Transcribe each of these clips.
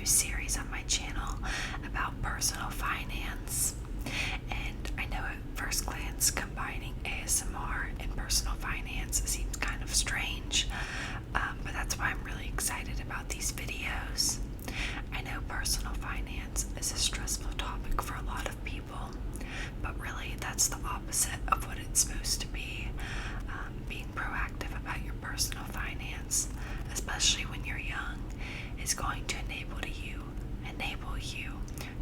series on my channel about personal finance. And I know at first glance combining ASMR and personal finance seems kind of strange, but that's why I'm really excited about these videos. I know personal finance is a stressful topic for a lot of people, but really that's the opposite of what it's supposed to be. Being proactive about your personal finance, especially when you're young, is going to enable you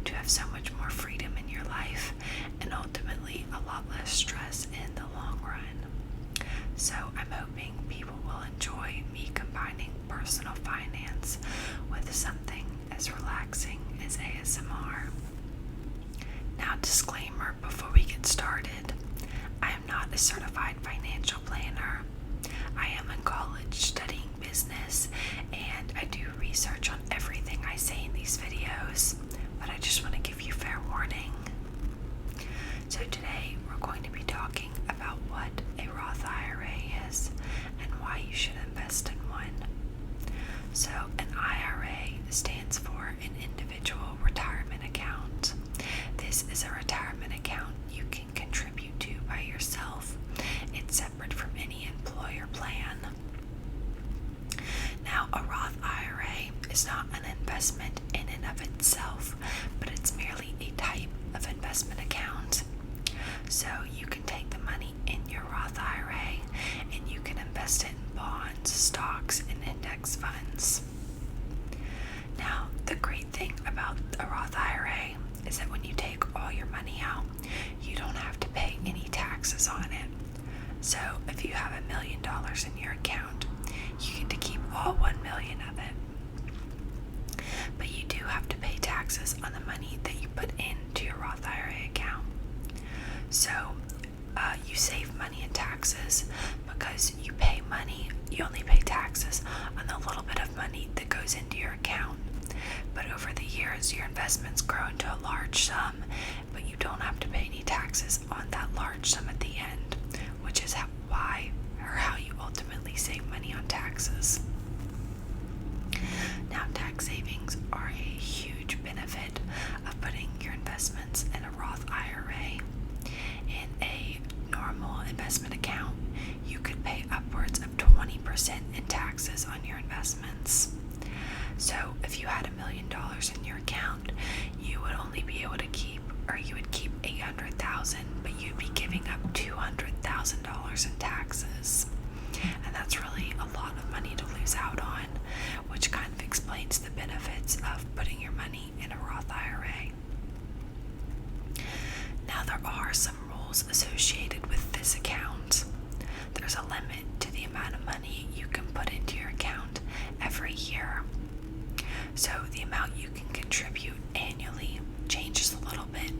to have so much more freedom in your life and ultimately a lot less stress in the long run. So I'm hoping people will enjoy me combining personal finance with something as relaxing as ASMR. Now, disclaimer before we get started, I am not a certified financial planner. I am in college studying business, and I do research on everything I say in these videos, but I just want to give you fair warning. So today we're going to be talking about what a Roth IRA is and why you should invest in one. So an IRA stands for an individual retirement account. This is a retirement account you can contribute to by yourself. It's separate from any employer plan. Now, a Roth IRA is not an investment in and of itself, but it's merely a type of investment account. So you can take the money in your Roth IRA and you can invest it in bonds, stocks, and index funds. Now, the great thing about a Roth IRA is that when you take all your money out, you don't have to pay any taxes on it. So if you have $1 million in your account, you get to keep all $1 million of it. But you do have to pay taxes on the money that you put into your Roth IRA account. So you save money in taxes because you only pay taxes on the little bit of money that goes into your account. But over the years, your investments grow into a large sum, but you don't have to pay any taxes on that large sum at the end, which is how you ultimately save money on taxes. Now, tax savings are a huge benefit of putting your investments in a Roth IRA. In a normal investment account, you could pay upwards of 20% in taxes on your investments. So if you had $1 million in your account, you would only be able to keep $800,000, but you'd be giving up $200,000 in taxes. And that's really a lot of money to lose out on, which kind of explains the benefits of putting your money in a Roth IRA. Now, there are some rules associated with this account. There's a limit to the amount of money you can put into your account every year. So the amount you can contribute annually changes a little bit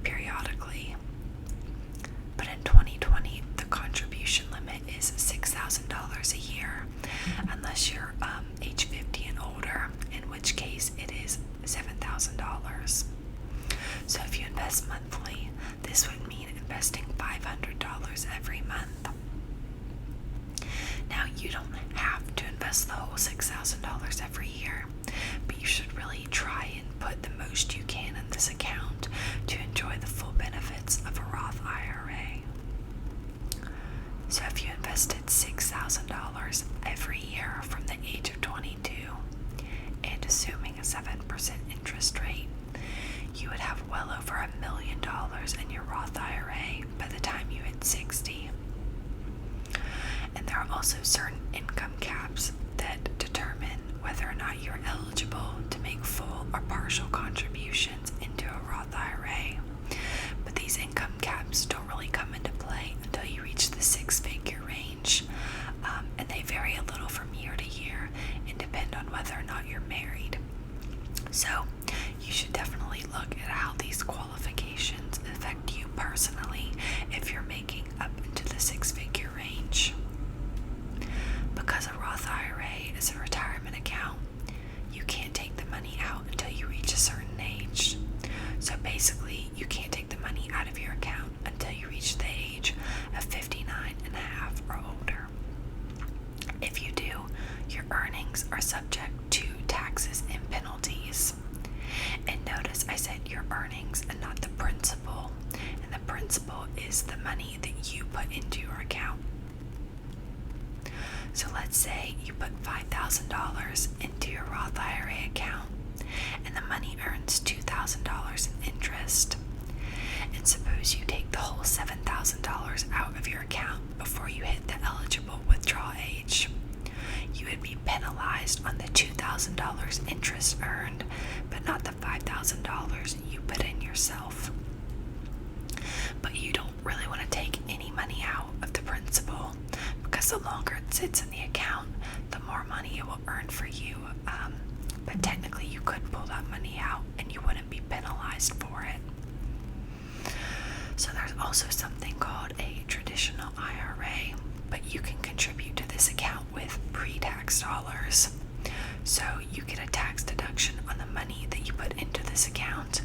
periodically. But in 2020, the contribution limit is $6,000 a year, unless you're age 50 and older, in which case it is $7,000. So if you invest monthly, this would mean investing $500 every month. Now, you don't have to invest the whole $6,000 every year, but you should really try and put the most you can in this account to enjoy the full benefits of a Roth IRA. So if you invested $6,000 every year from the age of 22, and assuming a 7% interest rate, you would have well over $1 million in your Roth IRA by the time you hit 60. And there are also certain income caps that determine whether or not you're eligible to make full or partial contributions into a Roth IRA. But these income caps don't really come into play until you reach the six-figure range, and they vary a little from year to year and depend on whether or not you're married. So you should definitely look at how these qualifications affect you personally if you're making up into the six-figure range. Because a Roth IRA is a retirement account, you can't take the money out until you reach a certain age. So basically, you can't take the money out of your account until you reach the age of 59 and a half or older. If you do, your earnings are subject to taxes earns $2,000 in interest. And suppose you take the whole $7,000 out of your account before you hit the eligible withdrawal age. You would be penalized on the $2,000 interest earned, but not the $5,000 you put in yourself. But you don't really want to take any money out of the principal, because the longer it sits in the account, the more money it will earn for you. But technically you could pull that money out and you wouldn't be penalized for it. So there's also something called a traditional IRA, but you can contribute to this account with pre-tax dollars. So you get a tax deduction on the money that you put into this account,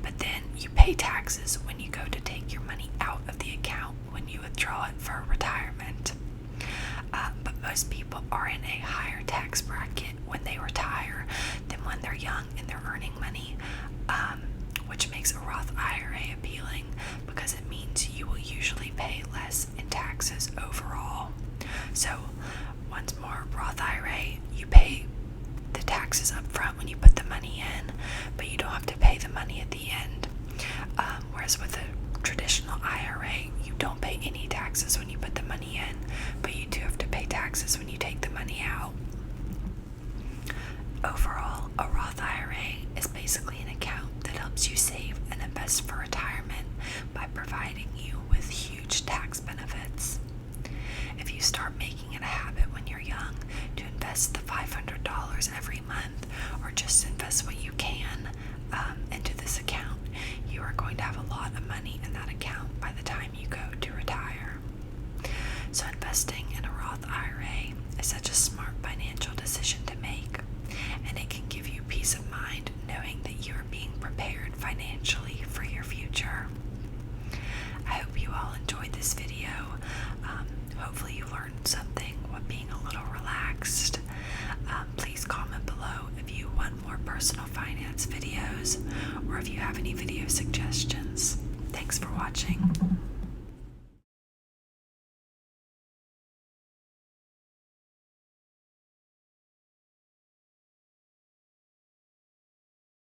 but then you pay taxes when you go to take your money out of the account when you withdraw it for retirement. But most people are in a higher tax bracket when they retire than when they're young and they're earning money, which makes a Roth IRA appealing because it means you will usually pay less in taxes overall. So once more, Roth IRA, you pay the taxes up front when you put the money in, but you don't have to pay the money at the end. Whereas with a traditional IRA, you don't pay any taxes when you put the money in, but you do have to pay taxes when you take the money out. Overall, a Roth IRA is basically an account that helps you save and invest for retirement by providing you with huge tax benefits. If you start making it a habit when you're young to invest the $500 every month, or just invest what you can into this account, you are going to have a lot of money in that account by the time you go to retire. So investing in a Roth IRA is such a smart financial decision to make, and it can give you peace of mind knowing that you are being prepared financially for your future. I hope you all enjoyed this video. Hopefully you learned something while being a little relaxed. Please comment below if you want more personal finance videos or if you have any video suggestions. Thanks for watching.